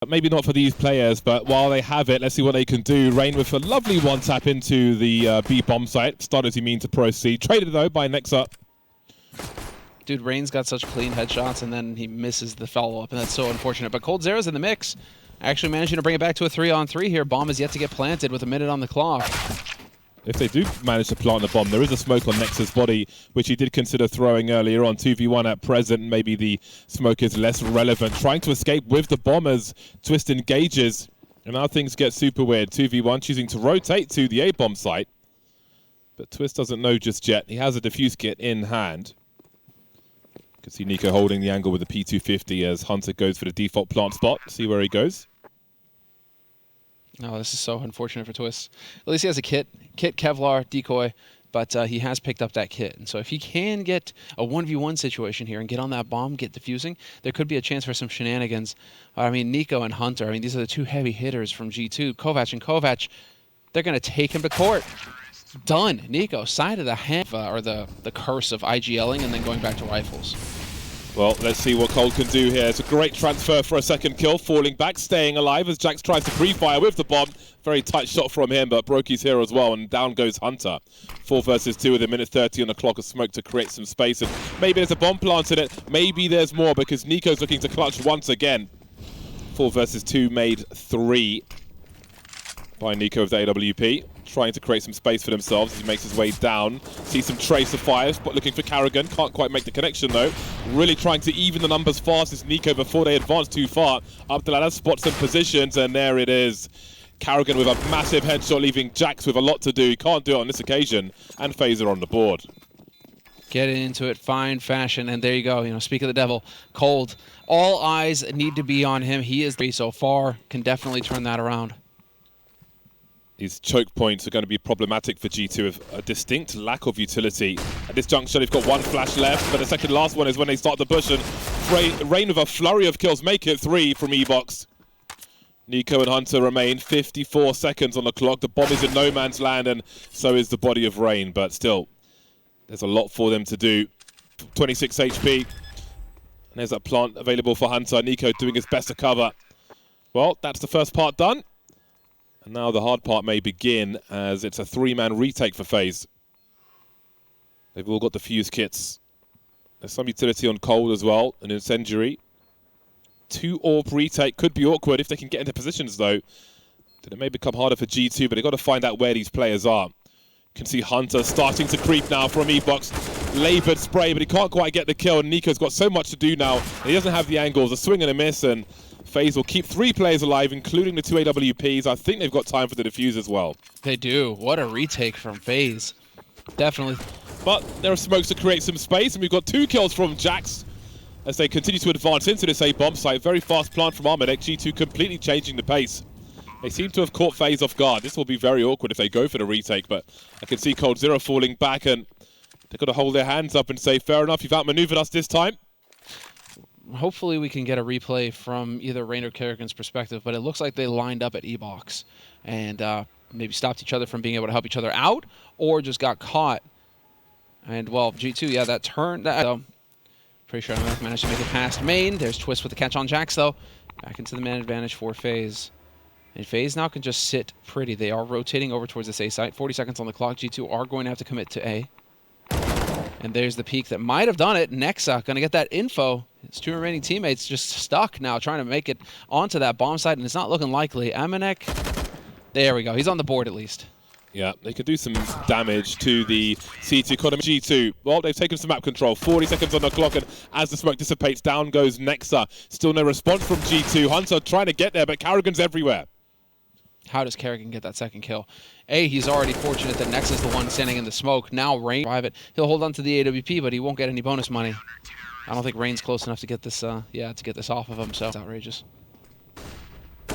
Maybe not for these players, but while they have it, let's see what they can do. Rain with a lovely one-tap into the B bomb site. Started he mean to proceed. Traded though by nexa. Dude, Rain's got such clean headshots, and then he misses the follow-up, and that's so unfortunate. But coldzera's in the mix, actually managing to bring it back to a 3-on-3 here. Bomb is yet to get planted with a minute on the clock. If they do manage to plant the bomb, there is a smoke on nexa's body, which he did consider throwing earlier on. 2v1 at present, maybe the smoke is less relevant. Trying to escape with the bomb as Twistzz engages. And now things get super weird. 2v1 choosing to rotate to the A-bomb site. But Twistzz doesn't know just yet. He has a defuse kit in hand. You can see NiKo holding the angle with the P250 as Hunter goes for the default plant spot. See where he goes. Oh, this is so unfortunate for Twistzz. At least he has a kit, Kevlar, decoy, but he has picked up that kit. And so if he can get a 1v1 situation here and get on that bomb, get defusing, there could be a chance for some shenanigans. I mean, NiKo and Hunter, I mean, these are the two heavy hitters from G2. KovACz, they're going to take him to court. Done. NiKo, side of the hand, or the curse of IGLing and then going back to rifles. Well, let's see what Cole can do here. It's a great transfer for a second kill, falling back, staying alive as JaCkz tries to pre-fire with the bomb. Very tight shot from him, but broky's here as well, and down goes Hunter. 4 versus 2 with a minute 30 on the clock of smoke to create some space, and maybe there's a bomb plant in it, maybe there's more, because NiKo's looking to clutch once again. 4 versus 2 made 3 by NiKo of the AWP. Trying to create some space for themselves as he makes his way down. See some trace of fires, but looking for karrigan. Can't quite make the connection though. Really trying to even the numbers fast is NiKo before they advance too far. Up the ladder, spots some positions, and there it is. karrigan with a massive headshot, leaving JaCkz with a lot to do. He can't do it on this occasion, and FaZe are on the board. Getting into it, fine fashion, and there you go. You know, speak of the devil, Cold. All eyes need to be on him. He is 3 so far, can definitely turn that around. His choke points are going to be problematic for G2 with a distinct lack of utility. At this juncture, they've got 1 flash left, but the second last one is when they start the push, and Rain with a flurry of kills make it 3 from E-Box. NiKo and Hunter remain 54 seconds on the clock. The bomb is in no man's land, and so is the body of Rain, but still, there's a lot for them to do. 26 HP, and there's that plant available for Hunter. NiKo doing his best to cover. Well, that's the first part done. And now the hard part may begin as it's a 3-man retake for FaZe. They've all got the fuse kits. There's some utility on Cold as well, an incendiary. 2 orb retake could be awkward if they can get into positions though. Then it may become harder for G2, but they've got to find out where these players are. You can see Hunter starting to creep now from E-Box. Laboured spray, but he can't quite get the kill. And NiKo's got so much to do now. He doesn't have the angles, a swing and a miss, and FaZe will keep 3 players alive, including the 2 AWPs. I think they've got time for the defuse as well. They do. What a retake from FaZe. Definitely. But there are smokes to create some space, and we've got 2 kills from JaCkz as they continue to advance into this A-bomb site. Very fast plant from AmaNEk. G2 completely changing the pace. They seem to have caught FaZe off guard. This will be very awkward if they go for the retake, but I can see coldzera falling back, and they've got to hold their hands up and say, fair enough, you've outmaneuvered us this time. Hopefully we can get a replay from either Rain or karrigan's perspective, but it looks like they lined up at E-Box and maybe stopped each other from being able to help each other out, or just got caught. And, well, G2, yeah, that turn, pretty sure AmaNEk managed to make it past main. There's Twistzz with the catch on JaCkz, though. Back into the man advantage for FaZe. And FaZe now can just sit pretty. They are rotating over towards this A site. 40 seconds on the clock. G2 are going to have to commit to A. And there's the peek that might have done it. Nexa going to get that info. His 2 remaining teammates just stuck now, trying to make it onto that bomb site, and it's not looking likely. AmaNEk, there we go. He's on the board at least. Yeah, they could do some damage to the C2 economy. G2, well, they've taken some map control. 40 seconds on the clock, and as the smoke dissipates, down goes nexa. Still no response from G2. Hunter trying to get there, but karrigan's everywhere. How does karrigan get that second kill? He's already fortunate that nexa's the one standing in the smoke. Now Rain private. He'll hold on to the AWP, but he won't get any bonus money. I don't think Rain's close enough to get this to get this off of him, so it's outrageous.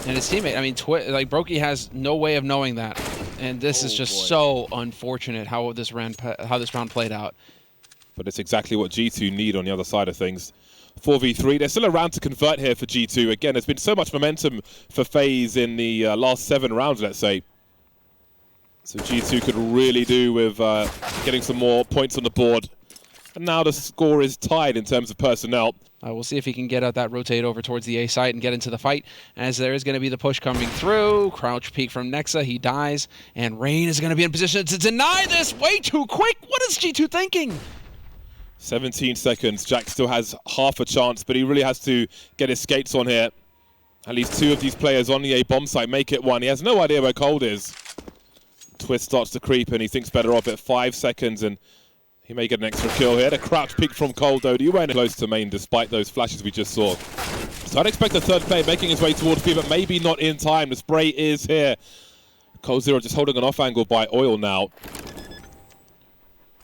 And his teammate, I mean, broky has no way of knowing that. And this is just so unfortunate how this round played out. But it's exactly what G2 need on the other side of things. 4v3. They're still around to convert here for G2. Again, there's been so much momentum for FaZe in the last 7 rounds, let's say. So G2 could really do with getting some more points on the board. And now the score is tied in terms of personnel. We'll see if he can get out that rotate over towards the A site and get into the fight, as there is going to be the push coming through. Crouch peek from Nexa, he dies, and Rain is going to be in position to deny this way too quick. What is G2 thinking? 17 seconds. JaCkz still has half a chance, but he really has to get his skates on here. At least two of these players on the A bomb site make it one. He has no idea where Cold is. Twistzz starts to creep, and he thinks better of it. 5 seconds, and he may get an extra kill here. The crouch peek from Cold, though. He went close to main despite those flashes we just saw. So I'd expect the third player making his way towards B, but maybe not in time. The spray is here. coldzera just holding an off angle by Oil now.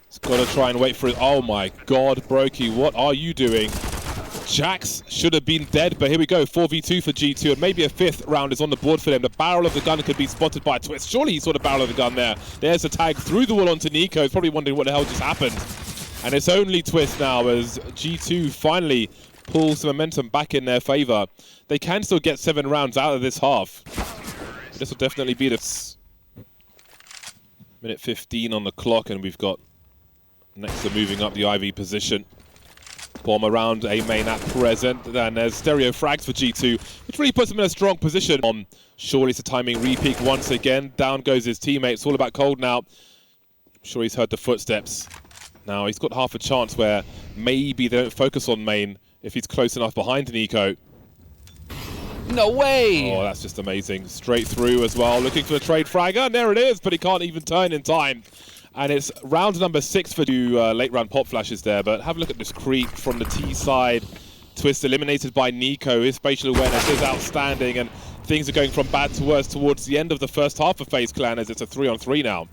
He's got to try and wait for it. Oh my god, broky, what are you doing? JaCkz should have been dead, but here we go. 4v2 for G2, and maybe a fifth round is on the board for them. The barrel of the gun could be spotted by Twistzz. Surely he saw the barrel of the gun there. There's a tag through the wall onto NiKo. He's probably wondering what the hell just happened. And it's only Twistzz now as G2 finally pulls some momentum back in their favor. They can still get 7 rounds out of this half. This will definitely be the minute 15 on the clock, and we've got nexa moving up the IV position. Bomb around A main at present, and there's stereo frags for G2, which really puts him in a strong position. Surely it's a timing re-peek once again. Down goes his teammate. It's all about Cold now. I'm sure he's heard the footsteps. Now he's got half a chance where maybe they don't focus on main if he's close enough behind NiKo. No way! Oh, that's just amazing. Straight through as well, looking for a trade frag, and there it is, but he can't even turn in time. And it's round number 6 for 2 late round pop flashes there, but have a look at this creep from the T side. Twistzz eliminated by NiKo. His spatial awareness is outstanding, and things are going from bad to worse towards the end of the first half of FaZe Clan as it's a 3-on-3 now.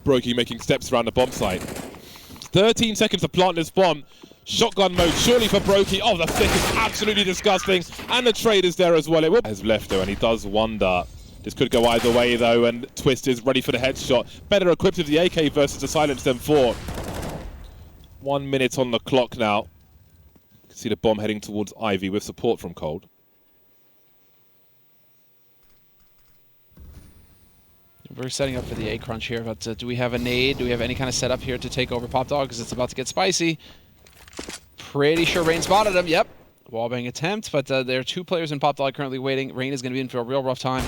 broky making steps around the bomb site. 13 seconds to plant this bomb. Shotgun mode, surely for broky. Oh, the flick is absolutely disgusting, and the trade is there as well. It has left though, and he does wonder. This could go either way though, and Twistzz is ready for the headshot. Better equipped with the AK versus the silence than 4. 1 minute on the clock now. You can see the bomb heading towards Ivy with support from Cold. We're setting up for the A crunch here, but do we have a nade? Do we have any kind of setup here to take over Pop Dog? Because it's about to get spicy. Pretty sure Rain spotted him. Yep. Wallbang attempt, but there are 2 players in Pop Dog currently waiting. Rain is going to be in for a real rough time.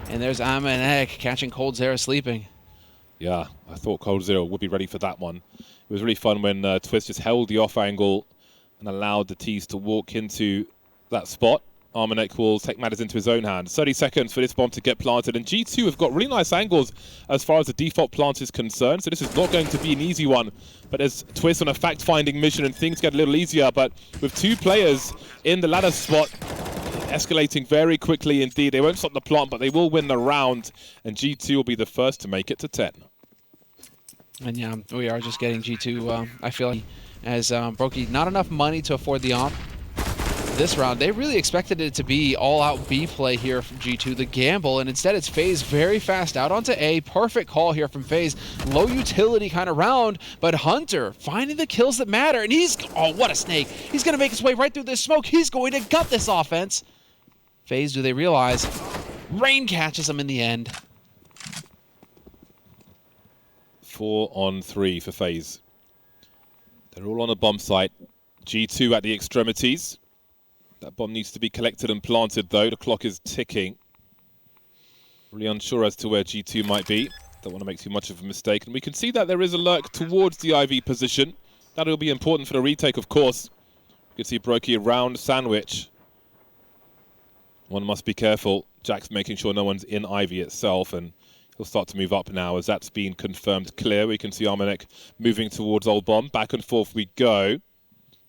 And there's AmaNEk catching coldzera sleeping. Yeah, I thought coldzera would be ready for that one. It was really fun when Twistzz just held the off angle and allowed the T's to walk into that spot. AmaNEk will take matters into his own hands. 30 seconds for this bomb to get planted, and G2 have got really nice angles as far as the default plant is concerned, so this is not going to be an easy one. But as Twistzz on a fact-finding mission, and things get a little easier, but with 2 players in the ladder spot, escalating very quickly indeed. They won't stop the plant, but they will win the round, and G2 will be the first to make it to 10. And yeah, we are just getting G2, I feel like, as broky, not enough money to afford the op. This round, they really expected it to be all-out B play here from G2, the gamble, and instead it's FaZe very fast out onto A. Perfect call here from FaZe. Low utility kind of round, but Hunter finding the kills that matter, and he's, oh, what a snake. He's going to make his way right through this smoke. He's going to gut this offense. FaZe, do they realize? Rain catches him in the end. 4-on-3 for FaZe. They're all on a bomb site. G2 at the extremities. That bomb needs to be collected and planted, though. The clock is ticking. Really unsure as to where G2 might be. Don't want to make too much of a mistake. And we can see that there is a lurk towards the IV position. That'll be important for the retake, of course. You can see broky around sandwich. One must be careful. JaCkz making sure no one's in IV itself, and he'll start to move up now as that's been confirmed clear. We can see AmaNEk moving towards Old Bomb. Back and forth we go.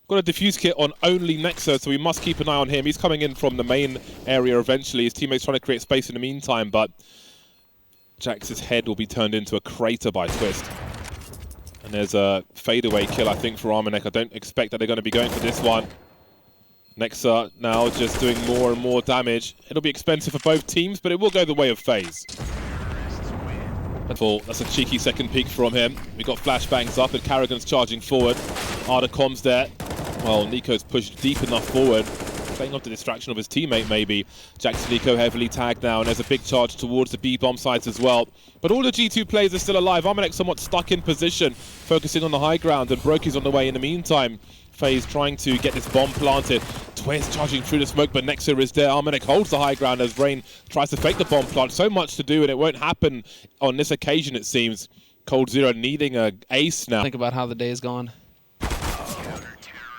Got a defuse kit on only nexa, so we must keep an eye on him. He's coming in from the main area eventually. His teammates trying to create space in the meantime, but JaCkz's head will be turned into a crater by Twistzz. And there's a fadeaway kill, I think, for AmaNEk. I don't expect that they're going to be going for this one. Nexa now just doing more and more damage. It'll be expensive for both teams, but it will go the way of FaZe. That's a cheeky second peek from him. We got flashbangs up and karrigan's charging forward. Are the comms there? Well, NiKo's pushed deep enough forward. playing off the distraction of his teammate maybe. JaCkz and NiKo heavily tagged now, and there's a big charge towards the B bomb sites as well. But all the G2 players are still alive. AmaNEk somewhat stuck in position, focusing on the high ground, and broky's on the way in the meantime. FaZe trying to get this bomb planted. Twistzz charging through the smoke, but nexa is there. AmaNEk holds the high ground as Rain tries to fake the bomb plant. So much to do, and it won't happen on this occasion, it seems. coldzera needing an ace now. Think about how the day is gone.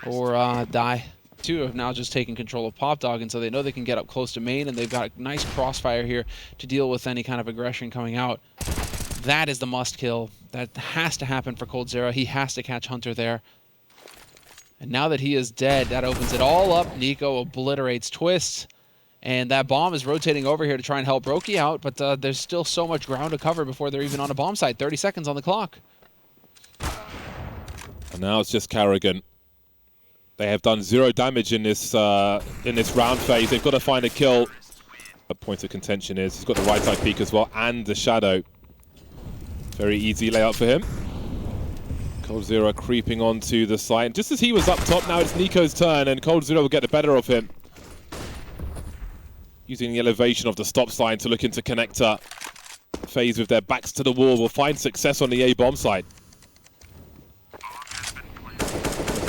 Or die. Two have now just taken control of PopDog, and so they know they can get up close to main, and they've got a nice crossfire here to deal with any kind of aggression coming out. That is the must kill. That has to happen for coldzera. He has to catch Hunter there. And now that he is dead, that opens it all up. NiKo obliterates Twistzz. And that bomb is rotating over here to try and help broky out, but there's still so much ground to cover before they're even on a bomb site. 30 seconds on the clock. And now it's just karrigan. They have done 0 damage in this round phase. They've got to find a kill. A point of contention is he's got the right side peek as well, and the shadow. Very easy layup for him. coldzera creeping onto the side. Just as he was up top, now it's NiKo's turn, and coldzera will get the better of him. Using the elevation of the stop sign to look into connector. FaZe with their backs to the wall will find success on the A bomb side.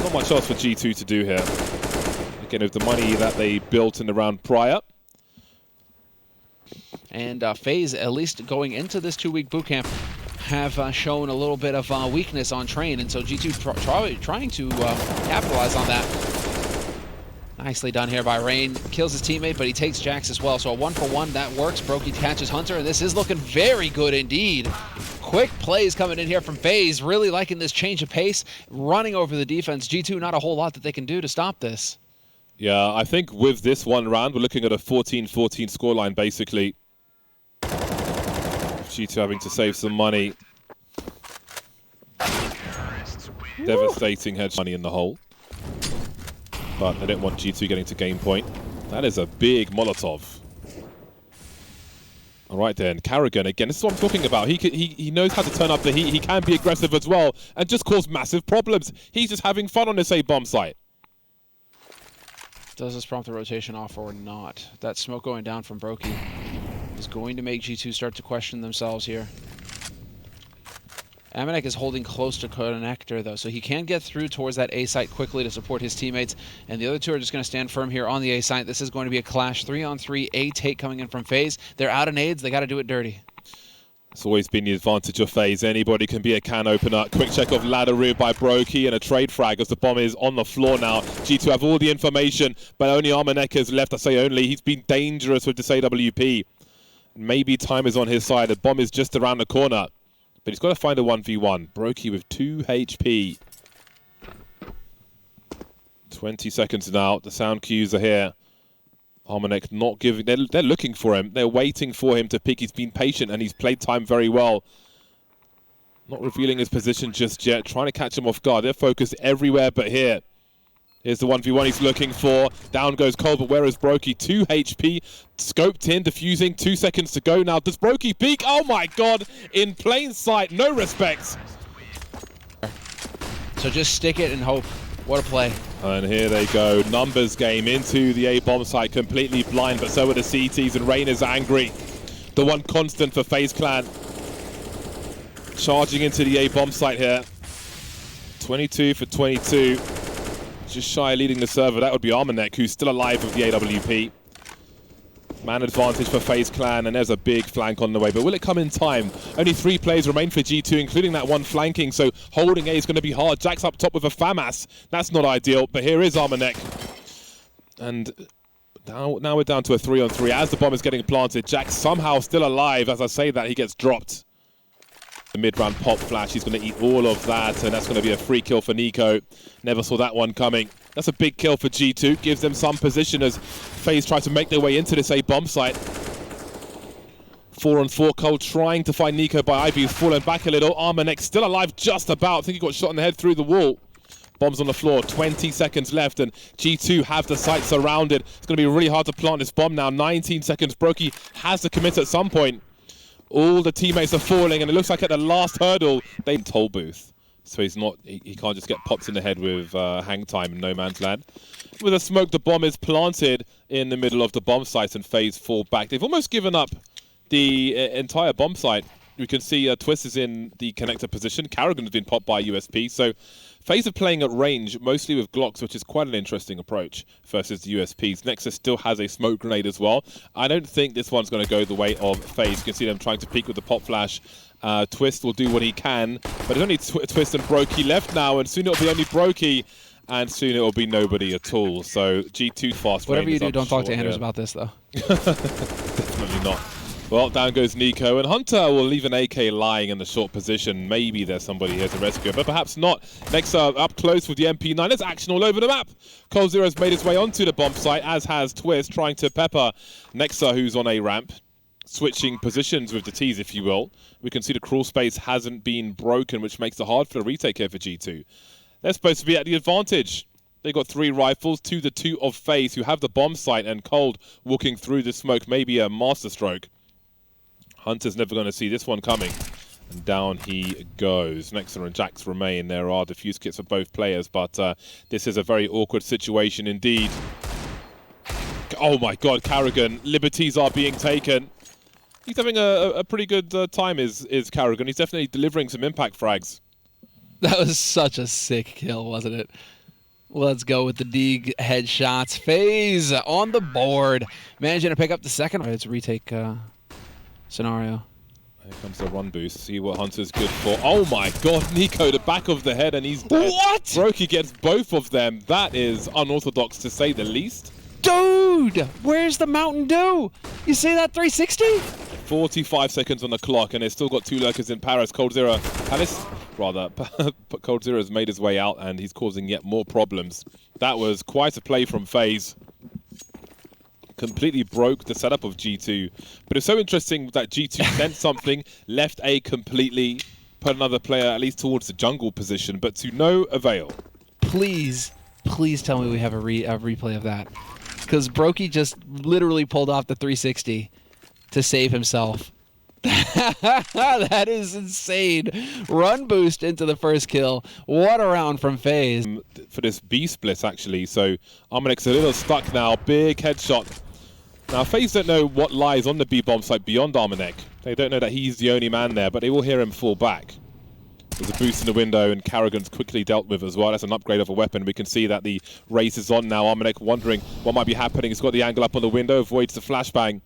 Not much else for G2 to do here. Again, with the money that they built in the round prior. And FaZe, at least going into this 2-week bootcamp, have shown a little bit of weakness on train, and so G2 trying to capitalize on that. Nicely done here by Rain. Kills his teammate, but he takes JaCkz as well. So a 1-for-1, that works. broky catches Hunter, and this is looking very good indeed. Quick plays coming in here from FaZe. Really liking this change of pace. Running over the defense. G2, not a whole lot that they can do to stop this. Yeah, I think with this one round, we're looking at a 14-14 scoreline, basically. G2 having to save some money. Devastating hedge money in the hole. But they don't want G2 getting to game point. That is a big Molotov. All right then, karrigan again. This is what I'm talking about. He knows how to turn up the heat. He can be aggressive as well and just cause massive problems. He's just having fun on this A bomb site. Does this prompt the rotation off or not? That smoke going down from broky is going to make G2 start to question themselves here. AmaNEk is holding close to connector though, so he can get through towards that A site quickly to support his teammates, and the other two are just going to stand firm here on the A site. This is going to be a clash, 3-on-3 A take coming in from FaZe. They're out of nades, they got to do it dirty. It's always been the advantage of FaZe. Anybody can be a can opener. Quick check of ladder route by broky and a trade frag as the bomb is on the floor now. G2 have all the information, but only AmaNEk is left. I say only. He's been dangerous with this AWP. Maybe time is on his side. The bomb is just around the corner. But he's got to find a 1v1. broky with 2 HP. 20 seconds now. The sound cues are here. AmaNEk not giving... They're looking for him. They're waiting for him to pick. He's been patient and he's played time very well. Not revealing his position just yet. Trying to catch him off guard. They're focused everywhere but here. Here's the 1v1 he's looking for. Down goes Cole, but where is broky? 2 HP. Scoped in, defusing. 2 seconds to go now. Does broky peek? Oh my god! In plain sight. No respect. So just stick it and hope. What a play. And here they go. Numbers game into the A bomb site. Completely blind, but so are the CTs, and Rain is angry. The one constant for FaZe Clan. Charging into the A bomb site here. 22 for 22. Just shy of leading the server. That would be AmaNEk, who's still alive with the AWP. Man advantage for FaZe Clan, and there's a big flank on the way. But will it come in time? Only 3 players remain for G2, including that one flanking, so holding A is going to be hard. JaCkz up top with a FAMAS. That's not ideal, but here is AmaNEk. And now we're down to a 3-on-3. As the bomb is getting planted, JaCkz somehow still alive. As I say that, he gets dropped. The mid-round pop flash, he's going to eat all of that, and that's going to be a free kill for NiKo. Never saw that one coming. That's a big kill for G2, gives them some position as FaZe try to make their way into this A bomb site. 4-on-4, Cole trying to find NiKo by Ivy, fallen back a little. AmaNEk still alive just about. I think he got shot in the head through the wall. Bombs on the floor, 20 seconds left, and G2 have the site surrounded. It's going to be really hard to plant this bomb now. 19 seconds, broky has to commit at some point. All the teammates are falling, and it looks like at the last hurdle, they toll booth. so he can't just get popped in the head with hang time in no man's land. With a smoke, the bomb is planted in the middle of the bomb site, and FaZe fall back. They've almost given up the entire bomb site. We can see Twistzz is in the connector position. karrigan has been popped by USP. So FaZe are playing at range, mostly with Glocks, which is quite an interesting approach versus the USPs. nexa still has a smoke grenade as well. I don't think this one's going to go the way of FaZe. You can see them trying to peek with the pop flash. Twistzz will do what he can, but there's only Twistzz and broky left now, and soon it'll be only broky, and soon it'll be nobody at all. So G2 fast. Whatever you do, don't talk to Anders about this, though. Definitely not. Well, down goes NiKo, and Hunter will leave an AK lying in the short position. Maybe there's somebody here to rescue it, but perhaps not. nexa up close with the MP9. There's action all over the map. coldzera has made his way onto the bomb site, as has Twistzz, trying to pepper nexa, who's on a ramp. Switching positions with the T's, if you will. We can see the crawl space hasn't been broken, which makes it hard for the retake here for G2. They're supposed to be at the advantage. They got 3 rifles to the 2 of FaZe, who have the bomb site, and Cold walking through the smoke, maybe a masterstroke. Hunter's never going to see this one coming. And down he goes. nexa and JaCkz remain. There are defuse kits for both players, but this is a very awkward situation indeed. Oh my god, karrigan. Liberties are being taken. He's having a pretty good time, is karrigan. He's definitely delivering some impact frags. That was such a sick kill, wasn't it? Let's go with the Deeg headshots. FaZe on the board. Managing to pick up the second. It's a retake scenario. Here comes the run boost. See what Hunter's good for. Oh my god, NiKo, the back of the head, and he's dead. What? broky gets both of them. That is unorthodox, to say the least. Dude, where's the Mountain Dew? You see that 360? 45 seconds on the clock, and they've still got 2 lurkers in Paris. coldzera, but coldzera has made his way out, and he's causing yet more problems. That was quite a play from FaZe. Completely broke the setup of G2. But it's so interesting that G2 sent something, left A completely, put another player at least towards the jungle position, but to no avail. Please tell me we have a replay of that. Because broky just literally pulled off the 360 to save himself. That is insane. Run boost into the first kill. What a round from FaZe. For this B split, actually. So AmaNEk's a little stuck now. Big headshot. Now, FaZe don't know what lies on the B bomb site beyond AmaNEk. They don't know that he's the only man there, but they will hear him fall back. There's a boost in the window, and karrigan's quickly dealt with as well. That's an upgrade of a weapon. We can see that the race is on now. AmaNEk wondering what might be happening. He's got the angle up on the window, avoids the flashbang.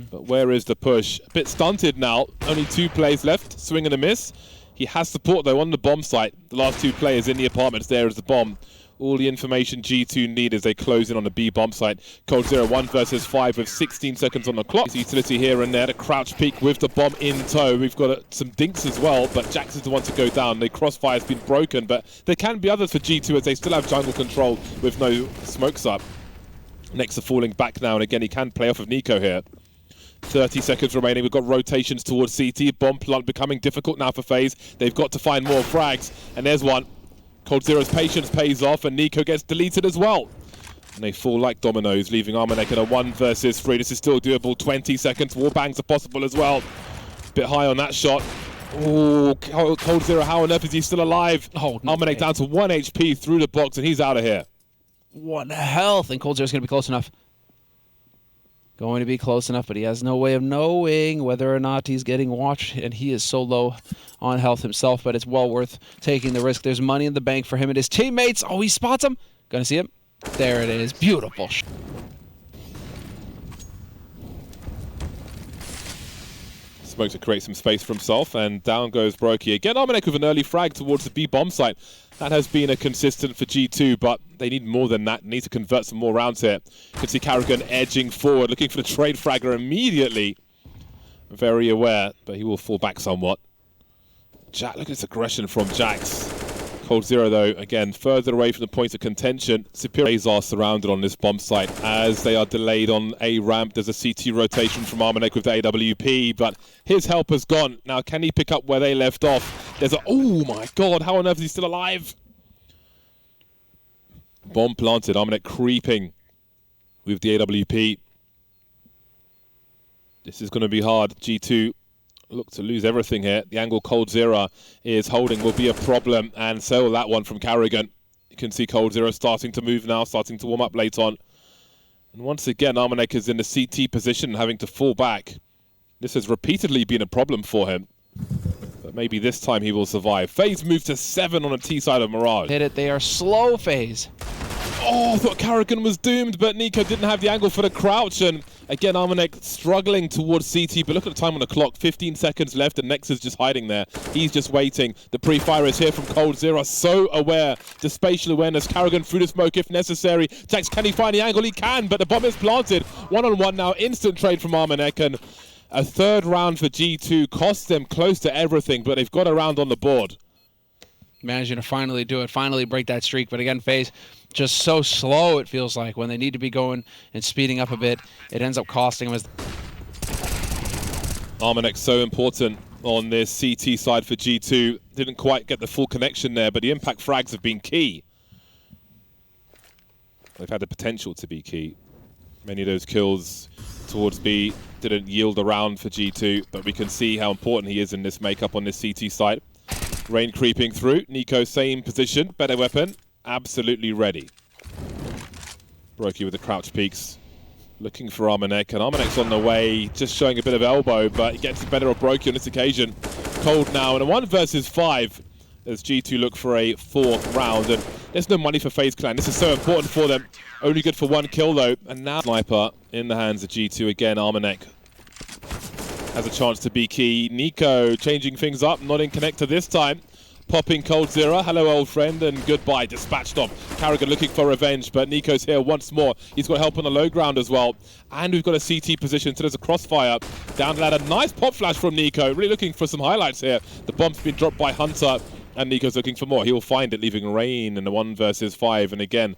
But where is the push? A bit stunted now. Only 2 plays left. Swing and a miss. He has support, though, on the bomb site. The last 2 players in the apartments. There is the bomb. All the information G2 need as they close in on the B bomb site. coldzera 1 versus 5 with 16 seconds on the clock. There's utility here and there. The crouch peek with the bomb in tow. We've got some dinks as well, but JaCkz is the one to go down. The crossfire has been broken, but there can be others for G2 as they still have jungle control with no smokes up. nexa falling back now, and again, he can play off of NiKo here. 30 seconds remaining. We've got rotations towards CT. Bomb plant becoming difficult now for FaZe. They've got to find more frags, and there's one. coldzera's patience pays off, and NiKo gets deleted as well. And they fall like dominoes, leaving AmaNEk in a 1 versus 3. This is still doable. 20 seconds. Warbangs are possible as well. Bit high on that shot. Oh, coldzera, how on earth is he still alive? Oh, no AmaNEk down to 1 HP through the box, and he's out of here. 1 health, and coldzera's going to be close enough. Going to be close enough, but he has no way of knowing whether or not he's getting watched, and he is so low on health himself, but it's well worth taking the risk. There's money in the bank for him and his teammates. Oh, he spots him. Gonna see him. There it is. Beautiful. Smoke to create some space for himself, and down goes broky. Again, AmaNEk with an early frag towards the B bomb site. That has been a consistent for G2, but they need more than that. Need to convert some more rounds here. You can see karrigan edging forward, looking for the trade fragger immediately. Very aware, but he will fall back somewhat. Look at this aggression from JaCkz. coldzera, though, again, further away from the point of contention. Superiors are surrounded on this bomb site as they are delayed on A ramp. There's a CT rotation from AmaNEk with the AWP, but his help has gone. Now, can he pick up where they left off? There's a... Oh, my God. How on earth is he still alive? Bomb planted. AmaNEk creeping with the AWP. This is going to be hard. G2 look to lose everything here. The angle coldzera is holding will be a problem, and so will that one from karrigan. You can see coldzera starting to move now, starting to warm up late on. And once again, AmaNEk is in the CT position, having to fall back. This has repeatedly been a problem for him, but maybe this time he will survive. FaZe moved to 7 on the T side of Mirage. Hit it, they are slow, FaZe. Oh, I thought karrigan was doomed, but NiKo didn't have the angle for the crouch, and again, AmaNEk struggling towards CT, but look at the time on the clock, 15 seconds left, and nexa's just hiding there. He's just waiting. The pre-fire is here from coldzera, so aware, the spatial awareness. karrigan through the smoke if necessary. JaCkz, can he find the angle? He can, but the bomb is planted. One-on-one now, instant trade from AmaNEk, and a third round for G2 costs them close to everything, but they've got a round on the board. Managing to finally do it, finally break that streak, but again, FaZe just so slow, it feels like. When they need to be going and speeding up a bit, it ends up costing them. AmaNEk so important on this CT side for G2. Didn't quite get the full connection there, but the impact frags have been key. They've had the potential to be key. Many of those kills towards B didn't yield around for G2, but we can see how important he is in this makeup on this CT side. Rain creeping through. NiKo, same position, better weapon. Absolutely ready. broky with the crouch peeks. Looking for AmaNEk, and AmaNEk's on the way, just showing a bit of elbow, but he gets the better of broky on this occasion. Cold now, and a 1 versus 5 as G2 look for a 4th round, and there's no money for FaZe Clan. This is so important for them. Only good for 1 kill though, and now sniper in the hands of G2 again. AmaNEk has a chance to be key. NiKo changing things up, not in connector this time. Popping coldzera, hello old friend, and goodbye, dispatched off. karrigan looking for revenge, but NiKo's here once more. He's got help on the low ground as well. And we've got a CT position, so there's a crossfire. Down the ladder, nice pop flash from NiKo. Really looking for some highlights here. The bomb's been dropped by Hunter, and NiKo's looking for more. He'll find it, leaving Rain in the 1 versus 5. And again,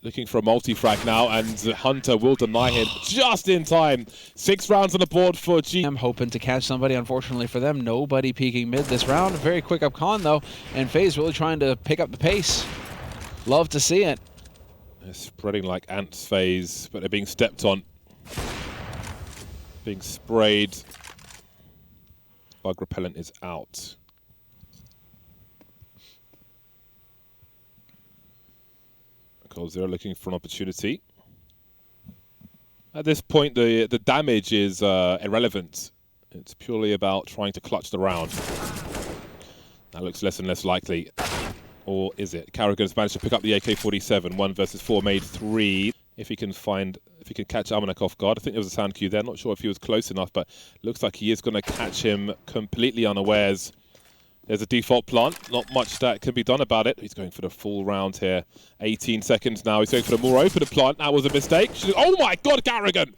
looking for a multi-frag now, and Hunter will deny him just in time. 6 rounds on the board for G. I'm hoping to catch somebody. Unfortunately for them, nobody peeking mid this round. Very quick up con though, and FaZe really trying to pick up the pace. Love to see it. They're spreading like ants, FaZe, but they're being stepped on. Being sprayed. Bug repellent is out. coldzera looking for an opportunity. At this point, the damage is irrelevant. It's purely about trying to clutch the round. That looks less and less likely. Or is it? karrigan's managed to pick up the AK-47. 1 versus 4 made 3. If he can catch AmaNEk off guard. I think there was a sound cue there. Not sure if he was close enough, but looks like he is going to catch him completely unawares. There's a default plant, not much that can be done about it. He's going for the full round here. 18 seconds now, he's going for the more open plant. That was a mistake. Oh my god, karrigan!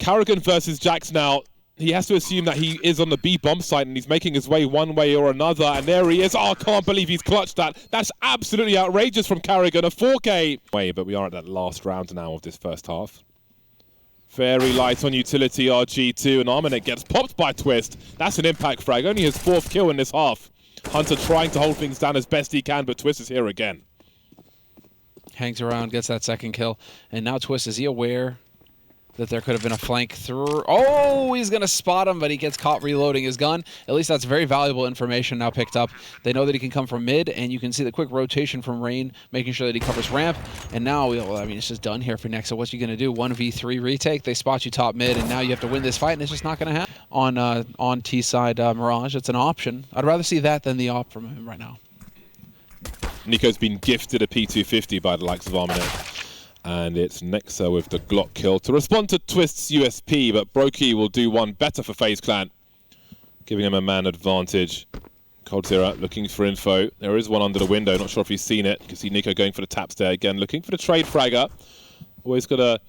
karrigan versus JaCkz now. He has to assume that he is on the B bomb site and he's making his way one way or another. And there he is. Oh, I can't believe he's clutched that. That's absolutely outrageous from karrigan. A 4K. But we are at that last round now of this first half. Very light on utility RG2, and AmaNEk gets popped by Twistzz. That's an impact frag, only his 4th kill in this half. Hunter trying to hold things down as best he can, but Twistzz is here again. Hangs around, gets that 2nd kill, and now Twistzz, is he aware that there could have been a flank through? Oh, he's going to spot him, but he gets caught reloading his gun. At least that's very valuable information now picked up. They know that he can come from mid, and you can see the quick rotation from Rain, making sure that he covers ramp. And now, well, I mean, it's just done here for nexa. What's he going to do? 1v3 retake. They spot you top mid, and now you have to win this fight, and it's just not going to happen. On T side Mirage, it's an option. I'd rather see that than the op from him right now. NiKo's been gifted a P250 by the likes of AmaNEk. And it's nexa with the Glock kill to respond to Twistzz USP, but broky will do one better for FaZe Clan, giving him a man advantage. coldzera looking for info. There is one under the window, not sure if he's seen it. You can see NiKo going for the taps there again, looking for the trade fragger. Always got to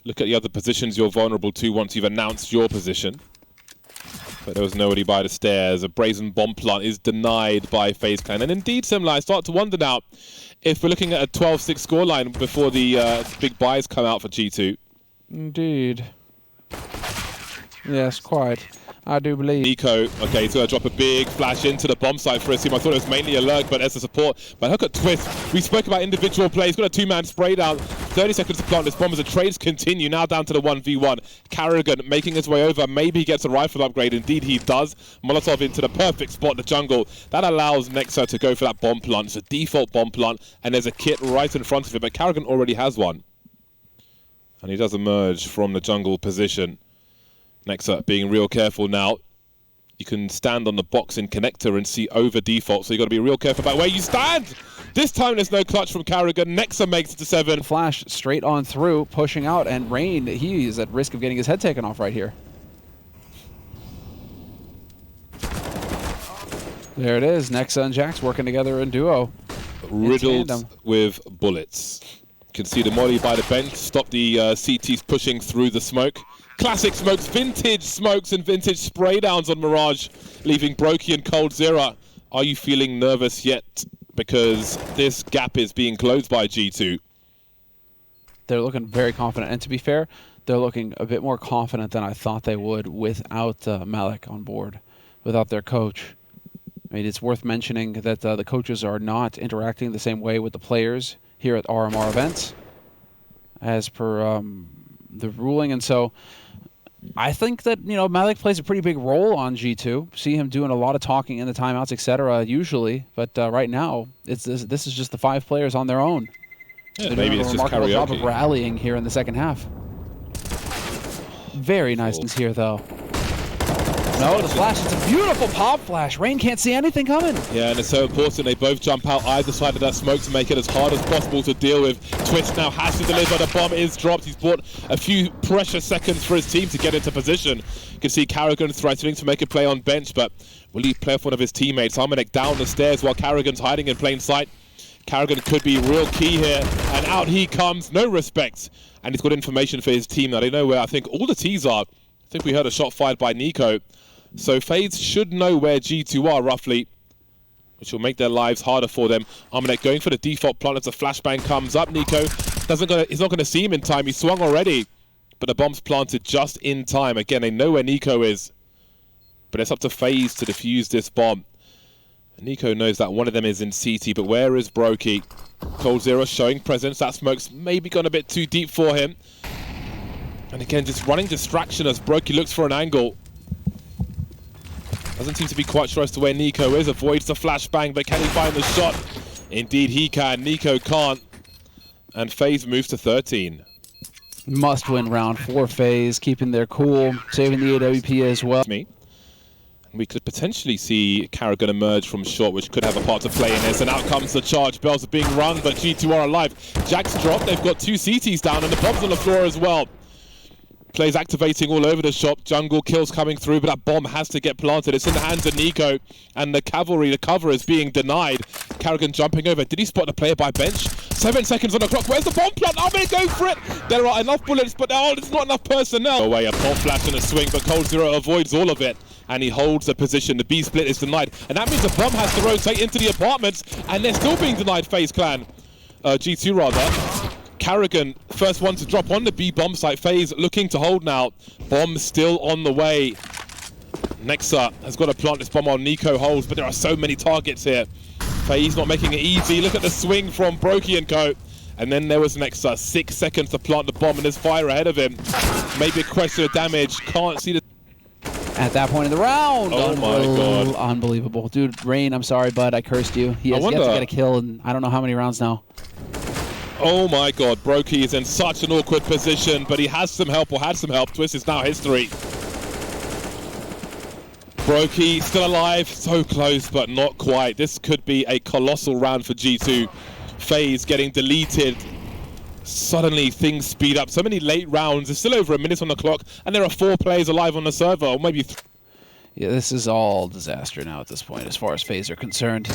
look at the other positions you're vulnerable to once you've announced your position. But there was nobody by the stairs. A brazen bomb plant is denied by FaZe Clan. And indeed, Simla, I start to wonder now if we're looking at a 12-6 scoreline before the big buys come out for G2. Indeed. Yes, quite. I do believe. NiKo, okay, he's going to drop a big flash into the bomb site for his team. I thought it was mainly a lurk, but as a support. But look at Twistzz. We spoke about individual plays. Got a two-man spray down. 30 seconds to plant this bomb as the trades continue. Now down to the 1v1. karrigan making his way over. Maybe he gets a rifle upgrade. Indeed, he does. Molotov into the perfect spot, the jungle. That allows nexa to go for that bomb plant. It's a default bomb plant, and there's a kit right in front of him. But karrigan already has one. And he does emerge from the jungle position. nexa being real careful now. You can stand on the box in connector and see over default, so you got to be real careful about where you stand. This time there's no clutch from karrigan. nexa makes it to 7. Flash straight on through, pushing out, and Rain, he is at risk of getting his head taken off right here. There it is, nexa and JaCkz working together in duo. Riddled with bullets. You can see the molly by the bench, stop the CTs pushing through the smoke. Classic smokes, vintage smokes and vintage spray downs on Mirage, leaving broky and coldzera. Are you feeling nervous yet? Because this gap is being closed by G2. They're looking very confident, and to be fair, they're looking a bit more confident than I thought they would without AmaNEk on board, without their coach. I mean, it's worth mentioning that the coaches are not interacting the same way with the players here at RMR events, as per the ruling, and so I think that, you know, AmaNEk plays a pretty big role on G2. See him doing a lot of talking in the timeouts, etc. usually, but right now this is just the 5 players on their own. Yeah, maybe it's just karaoke. Job of rallying here in the second half. Very nice here though. No, the flash, it's a beautiful pop flash. Rain can't see anything coming. Yeah, and it's so important they both jump out either side of that smoke to make it as hard as possible to deal with. Twistzz now has to deliver. The bomb is dropped. He's bought a few precious seconds for his team to get into position. You can see karrigan threatening to make a play on bench, but will he play off one of his teammates? AmaNEk down the stairs while karrigan's hiding in plain sight. karrigan could be real key here, and out he comes. No respect. And he's got information for his team now. They know where I think all the T's are. I think we heard a shot fired by NiKo. So FaZe should know where G2 are roughly, which will make their lives harder for them. AmaNEk going for the default plant as the flashbang comes up. NiKo he's not going to see him in time. He swung already, but the bomb's planted just in time. Again, they know where NiKo is, but it's up to FaZe to defuse this bomb. And NiKo knows that one of them is in CT, but where is broky? coldzera showing presence. That smoke's maybe gone a bit too deep for him. And again, just running distraction as broky looks for an angle. Doesn't seem to be quite sure as to where NiKo is. Avoids the flashbang, but can he find the shot? Indeed he can. NiKo can't. And FaZe moves to 13. Must-win round for FaZe, keeping their cool, saving the AWP as well. We could potentially see karrigan emerge from short, which could have a part to play in this. And out comes the charge. Bells are being rung, but G2 are alive. JaCkz dropped. They've got 2 CTs down, and the bomb's on the floor as well. Plays activating all over the shop. Jungle kills coming through, but that bomb has to get planted. It's in the hands of NiKo, and the cavalry, the cover is being denied. karrigan jumping over. Did he spot the player by bench? 7 seconds on the clock. Where's the bomb plant? I'm going to go for it. There are enough bullets, but there's not enough personnel. Away, a pop flash and a swing, but coldzera avoids all of it, and he holds the position. The B split is denied, and that means the bomb has to rotate into the apartments, and they're still being denied. FaZe clan, G2 rather. karrigan, first one to drop on the B bomb site. FaZe looking to hold now. Bomb still on the way. nexa has got to plant this bomb while NiKo holds, but there are so many targets here. FaZe not making it easy. Look at the swing from broky and co. And then there was nexa. 6 seconds to plant the bomb, and there's fire ahead of him. Maybe a question of damage. Can't see the... At that point in the round. Oh my god. Unbelievable. Dude, Rain, I'm sorry, bud. I cursed you. He has yet to get a kill in I don't know how many rounds now. Oh my god, broky is in such an awkward position, but he has some help, or had some help. Twistzz is now history. broky still alive, so close, but not quite. This could be a colossal round for G2. FaZe getting deleted. Suddenly things speed up. So many late rounds. There's still over a minute on the clock, and there are 4 players alive on the server, or maybe 3. Yeah, this is all disaster now at this point, as far as FaZe are concerned.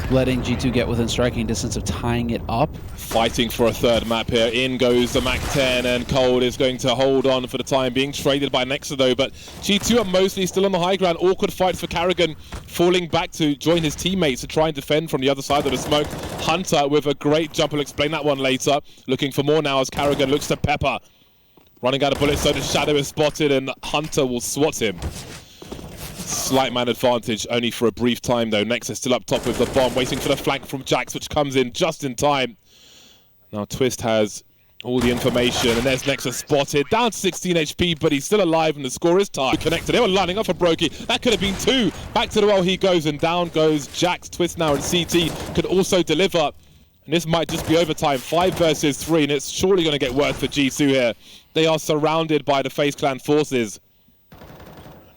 Letting G2 get within striking distance of tying it up. Fighting for a third map here. In goes the MAC-10, and Cold is going to hold on for the time being. Traded by nexa though, but G2 are mostly still on the high ground. Awkward fight for karrigan, falling back to join his teammates to try and defend from the other side of the smoke. Hunter with a great jump. We'll explain that one later. Looking for more now as karrigan looks to pepper. Running out of bullets, so the shadow is spotted, and Hunter will swat him. Slight man advantage, only for a brief time though. Nexa still up top with the bomb, waiting for the flank from JaCkz, which comes in just in time. Now Twistzz has all the information, and there's Nexa spotted. Down to 16 HP, but he's still alive, and the score is tied. Connected, they were lining up for broky. That could have been 2. Back to the well he goes, and down goes JaCkz. Twistzz now in CT could also deliver. And this might just be overtime. 5 versus 3, and it's surely going to get worse for G2 here. They are surrounded by the FaZe clan forces.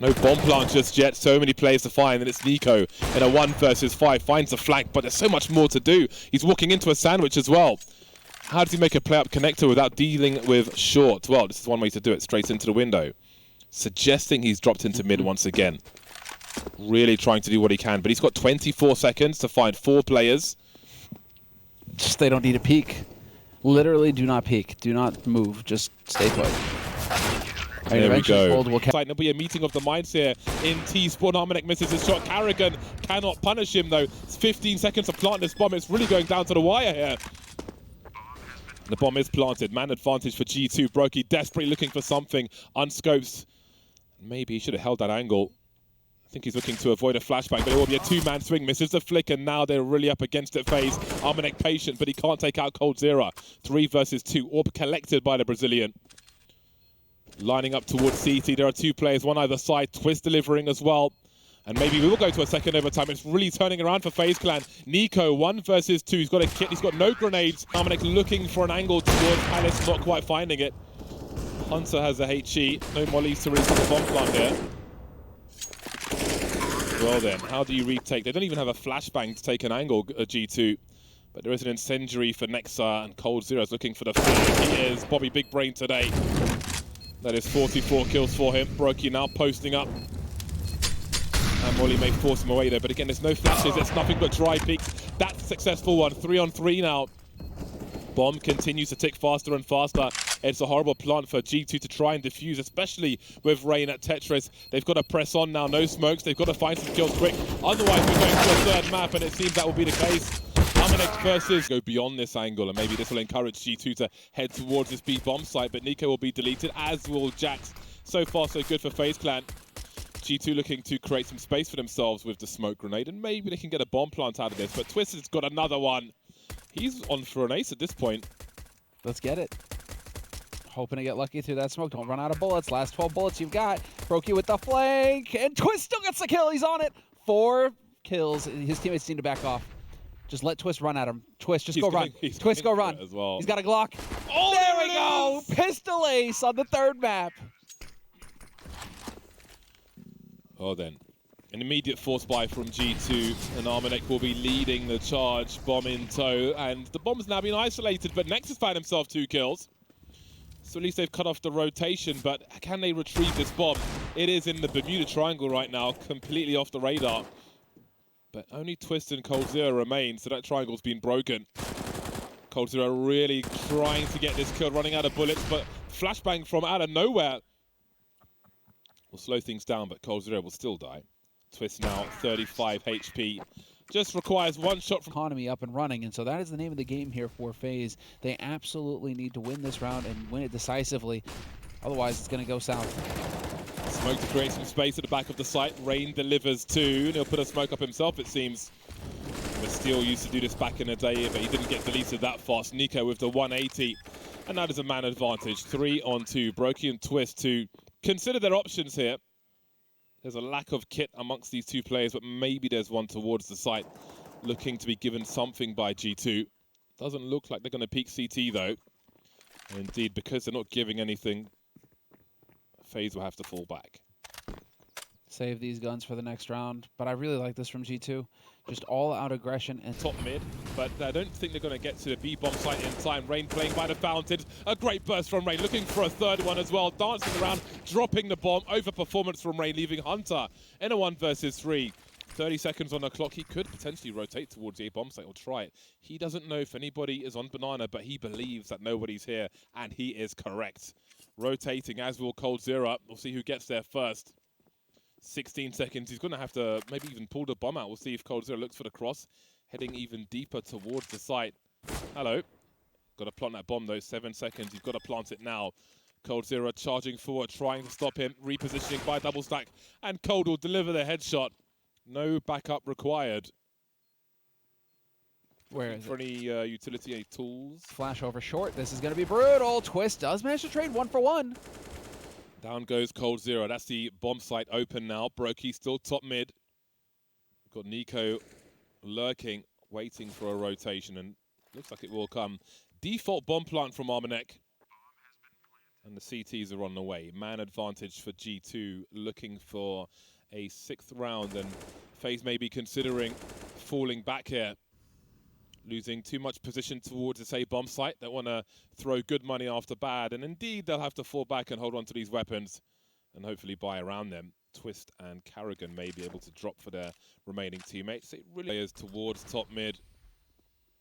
No bomb plant just yet, so many players to find, and it's NiKo in a 1 versus 5. Finds the flank, but there's so much more to do. He's walking into a sandwich as well. How does he make a play-up connector without dealing with short? Well, this is one way to do it, straight into the window. Suggesting he's dropped into mid once again. Really trying to do what he can, but he's got 24 seconds to find 4 players. Just they don't need a peek. Literally do not peek. Do not move. Just stay put. There we go. There'll be a meeting of the minds here in T-Spawn. AmaNEk misses his shot. karrigan cannot punish him though. It's 15 seconds to plant this bomb. It's really going down to the wire here. The bomb is planted. Man advantage for G2. broky desperately looking for something. Unscopes. Maybe he should have held that angle. I think he's looking to avoid a flashbang, but it will be a 2-man swing. Misses the flick, and now they're really up against it. FaZe. AmaNEk patient, but he can't take out coldzera. 3 versus 2. Orb collected by the Brazilian. Lining up towards CT. There are 2 players, one either side. Twistzz delivering as well. And maybe we will go to a second overtime. It's really turning around for FaZe clan. NiKo, 1 versus 2. He's got a kit. He's got no grenades. AmaNEk looking for an angle towards Palace, not quite finding it. Hunter has a HE. No mollies to really put the bomb plant here. Well then, how do you retake? They don't even have a flashbang to take an angle, G2. But there is an incendiary for nexa, and coldzera is looking for the flag. He is Bobby Big Brain today. That is 44 kills for him. broky now posting up. And Molly may force him away there, but again, there's no flashes. It's nothing but dry peaks. That's a successful one. 3 on 3 now. Bomb continues to tick faster and faster. It's a horrible plant for G2 to try and defuse, especially with Rain at Tetris. They've got to press on now. No smokes. They've got to find some kills quick. Otherwise, we're going to a 3rd map, and it seems that will be the case. AmaNEk versus go beyond this angle, and maybe this will encourage G2 to head towards this B bomb site, but NiKo will be deleted, as will JaCkz. So far, so good for FaZe clan. G2 looking to create some space for themselves with the smoke grenade, and maybe they can get a bomb plant out of this, but Twistzz has got another one. He's on for an ace at this point. Let's get it. Hoping to get lucky through that smoke. Don't run out of bullets. Last 12 bullets you've got. broky with the flank, and Twistzz still gets the kill. He's on it. 4 kills. His teammates need to back off. Just let Twistzz run at him. Twistzz, just go run. Twistzz, go run. As well. He's got a Glock. Oh, there we go. Pistol ace on the 3rd map. Oh, then. An immediate force buy from G2, and AmaNEk will be leading the charge. Bomb in tow, and the bomb's now been isolated, but Nex has found himself 2 kills. So at least they've cut off the rotation, but can they retrieve this bomb? It is in the Bermuda Triangle right now, completely off the radar. But only Twistzz and coldzera remain, so that triangle's been broken. coldzera really trying to get this kill, running out of bullets, but flashbang from out of nowhere will slow things down, but coldzera will still die. Twistzz now 35 HP. Just requires 1 shot from economy up and running, and so that is the name of the game here for FaZe. They absolutely need to win this round and win it decisively. Otherwise, it's going to go south. Smoke to create some space at the back of the site. Rain delivers 2, and he'll put a smoke up himself, it seems. But Steel used to do this back in the day, but he didn't get deleted that fast. NiKo with the 180, and that is a man advantage. 3 on 2. broky and Twistzz to consider their options here. There's a lack of kit amongst these 2 players, but maybe there's one towards the site looking to be given something by G2. Doesn't look like they're going to peek CT, though. And indeed, because they're not giving anything, FaZe will have to fall back. Save these guns for the next round, but I really like this from G2. Just all-out aggression and top mid, but I don't think they're going to get to the B bomb site in time. Rain playing by the fountain. A great burst from Rain, looking for a 3rd one as well. Dancing around, dropping the bomb. Overperformance from Rain, leaving Hunter in a 1 versus 3. 30 seconds on the clock. He could potentially rotate towards the A bomb site or try it. He doesn't know if anybody is on Banana, but he believes that nobody's here, and he is correct. Rotating, as will coldzera. We'll see who gets there first. 16 seconds. He's going to have to maybe even pull the bomb out. We'll see if coldzera looks for the cross. Heading even deeper towards the site. Hello. Got to plant that bomb, though. 7 seconds. You've got to plant it now. coldzera charging forward, trying to stop him, repositioning by double stack, and Cold will deliver the headshot. No backup required. Where is for it? any utility, any tools? Flash over short. This is going to be brutal. Twistzz does manage to trade 1 for 1. Down goes coldzera. That's the bomb site open now. Broky still top mid. Got NiKo lurking, waiting for a rotation, and looks like it will come. Default bomb plant from AmaNEk. And the CTs are on the way. Man advantage for G2, looking for a 6th round, and FaZe may be considering falling back here. Losing too much position towards this A bomb site. They want to throw good money after bad, and indeed they'll have to fall back and hold on to these weapons and hopefully buy around them. Twistzz and karrigan may be able to drop for their remaining teammates. It really is towards top mid.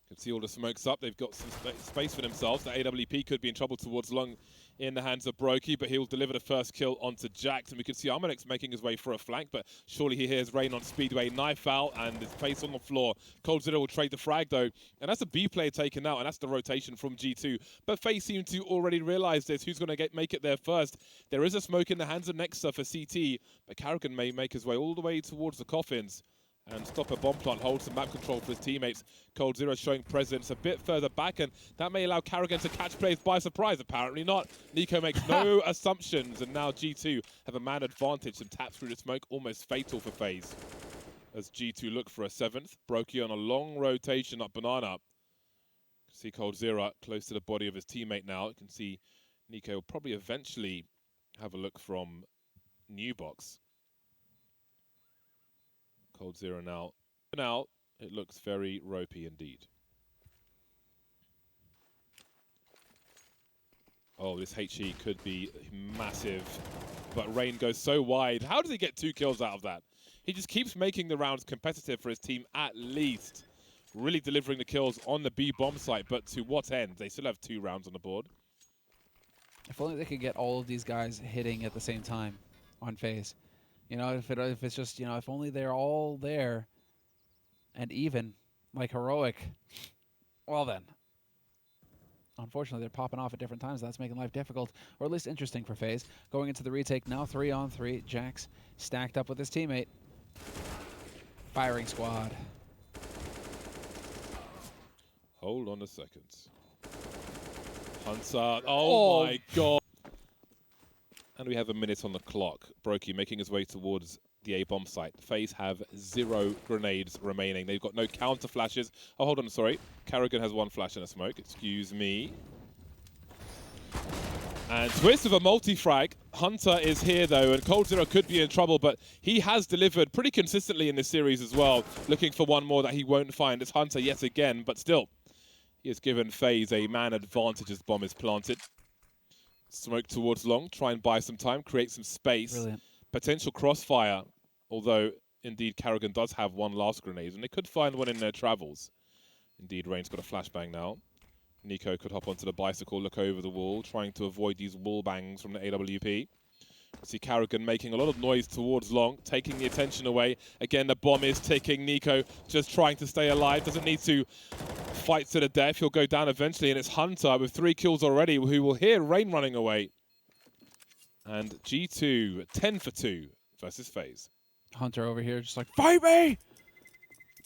Can see all the smokes up. They've got some space for themselves. The AWP could be in trouble towards long in the hands of broky, but he'll deliver the first kill onto JaCkz. And we can see AmaNEk's making his way for a flank, but surely he hears Rain on speedway. Knife out and his face on the floor. coldzera will trade the frag though, and that's a B player taken out, and that's the rotation from G2. But FaZe seem to already realize this. Who's going to make it there first? There is a smoke in the hands of nexa for CT, but karrigan may make his way all the way towards the coffins and stop a bomb plant, hold some map control for his teammates. coldzera showing presence a bit further back, and that may allow karrigan to catch players by surprise. Apparently not. NiKo makes no assumptions, and now G2 have a man advantage and taps through the smoke, almost fatal for FaZe. As G2 look for a 7th. Broky on a long rotation up banana. See coldzera close to the body of his teammate now. You can see NiKo will probably eventually have a look from new box. coldzera now. Now it looks very ropey indeed. Oh, this HE could be massive, but Rain goes so wide. How does he get 2 kills out of that? He just keeps making the rounds competitive for his team at least. Really delivering the kills on the B bomb site, but to what end? They still have 2 rounds on the board. If only they could get all of these guys hitting at the same time on FaZe. You know, if it's just, you know, if only they're all there and even, like Heroic, well then. Unfortunately, they're popping off at different times. That's making life difficult, or at least interesting for FaZe. Going into the retake now, 3-on-3. JaCkz stacked up with his teammate. Firing squad. Hold on a second. Hunter, oh my god. And we have a minute on the clock. Broky making his way towards the A bomb site. FaZe have 0 grenades remaining. They've got no counter flashes. Oh, hold on, sorry. karrigan has 1 flash and a smoke. Excuse me. And Twistzz with a multi-frag. Hunter is here though, and coldzera could be in trouble, but he has delivered pretty consistently in this series as well. Looking for one more that he won't find. It's Hunter yet again, but still. He has given FaZe a man advantage as bomb is planted. Smoke towards long, try and buy some time, create some space. Brilliant. Potential crossfire, although indeed karrigan does have 1 last grenade, and they could find one in their travels. Indeed, Rain's got a flashbang now. NiKo could hop onto the bicycle, look over the wall, trying to avoid these wall bangs from the AWP. See karrigan making a lot of noise towards long, taking the attention away. Again, the bomb is ticking. NiKo just trying to stay alive, doesn't need to fight to the death. He'll go down eventually, and it's Hunter with 3 kills already, who will hear Rain running away. And G2, 10 for 2 versus FaZe. Hunter over here just like, fight me!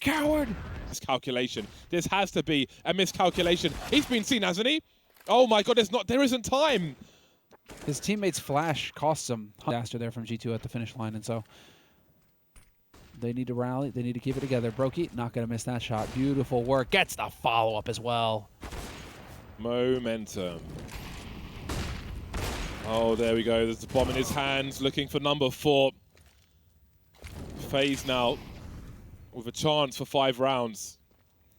Coward! Miscalculation. This has to be a miscalculation. He's been seen, hasn't he? Oh my god, there isn't time! His teammate's flash costs him disaster there from G2 at the finish line, and so they need to rally. They need to keep it together. Broky, not going to miss that shot. Beautiful work. Gets the follow-up as well. Momentum. Oh, there we go. There's the bomb in his hands, looking for number 4. FaZe now with a chance for 5 rounds.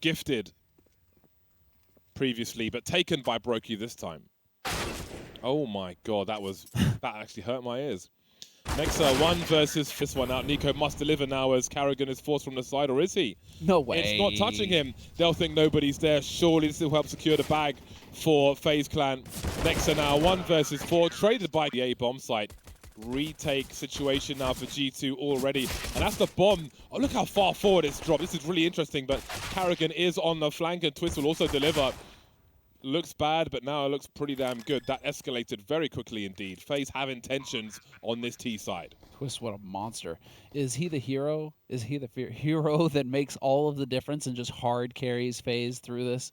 Gifted previously, but taken by broky this time. Oh my god, that actually hurt my ears. Nexa 1 versus this one out. NiKo must deliver now as karrigan is forced from the side, or is he? No way. It's not touching him. They'll think nobody's there. Surely this will help secure the bag for FaZe Clan. Nexa now 1 versus 4, traded by the A bomb site. Retake situation now for G2 already. And that's the bomb. Oh, look how far forward it's dropped. This is really interesting, but karrigan is on the flank, and Twistzz will also deliver. looks bad, but now it looks pretty damn good. That escalated very quickly indeed. FaZe have intentions on this T side. Twistzz, what a monster. Is he the hero? Is he the hero that makes all of the difference and just hard carries FaZe through this?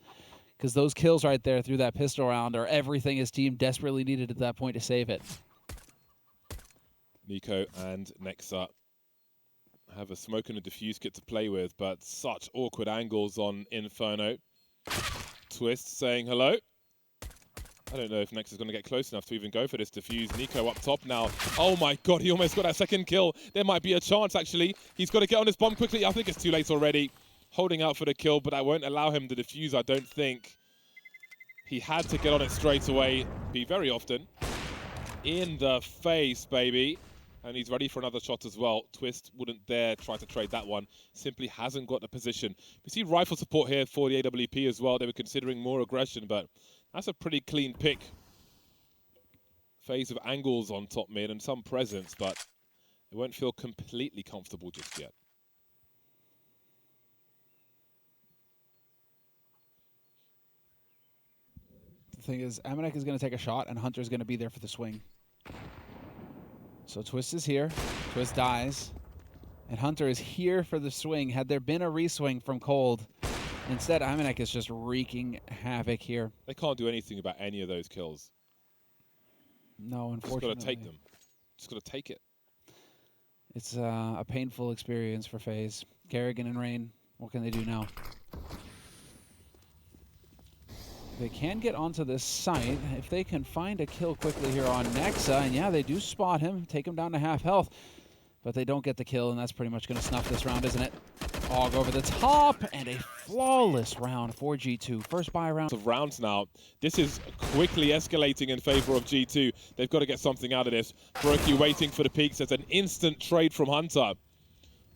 Because those kills right there through that pistol round are everything his team desperately needed at that point to save it. NiKo and Nexa have a smoke and a diffuse kit to play with, but such awkward angles on Inferno. Twistzz saying hello. I don't know if Nexa's going to get close enough to even go for this diffuse. NiKo up top now. Oh my god, he almost got that second kill. There might be a chance, actually. He's got to get on his bomb quickly. I think it's too late already. Holding out for the kill, but I won't allow him to defuse, I don't think. He had to get on it straight away. Be very often. In the face, baby. And he's ready for another shot as well. Twistzz wouldn't dare try to trade that one. Simply hasn't got the position. We see rifle support here for the AWP as well. They were considering more aggression, but that's a pretty clean pick. FaZe of angles on top mid and some presence, but it won't feel completely comfortable just yet. The thing is, AmaNEk is going to take a shot, and Hunter's going to be there for the swing. So Twistzz is here. Twistzz dies. And Hunter is here for the swing. Had there been a re-swing from Cold, instead AmaNEk is just wreaking havoc here. They can't do anything about any of those kills. No, unfortunately. Just got to take them. Just got to take it. It's a painful experience for FaZe. karrigan and Rain, what can they do now? They can get onto this site if they can find a kill quickly here on Nexa. And yeah, they do spot him, take him down to half health. But they don't get the kill, and that's pretty much going to snuff this round, isn't it? Hog over the top, and a flawless round for G2. First buy round. Of rounds now. This is quickly escalating in favor of G2. They've got to get something out of this. broky waiting for the peaks. There's an instant trade from Hunter.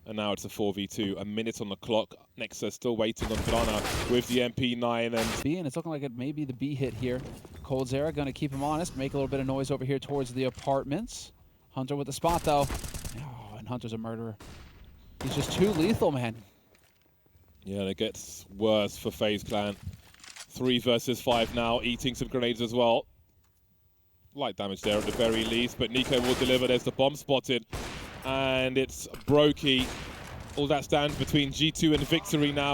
And now it's a 4v2, a minute on the clock. Nexa still waiting on Banana with the MP9. And it's looking like it may be the B hit here. coldzera going to keep him honest, make a little bit of noise over here towards the apartments. Hunter with the spot, though. Oh, and Hunter's a murderer. He's just too lethal, man. Yeah, and it gets worse for FaZe Clan. 3 versus 5 now, eating some grenades as well. Light damage there at the very least, but NiKo will deliver. There's the bomb spotted. And it's broky. All that stands between G2 and victory now.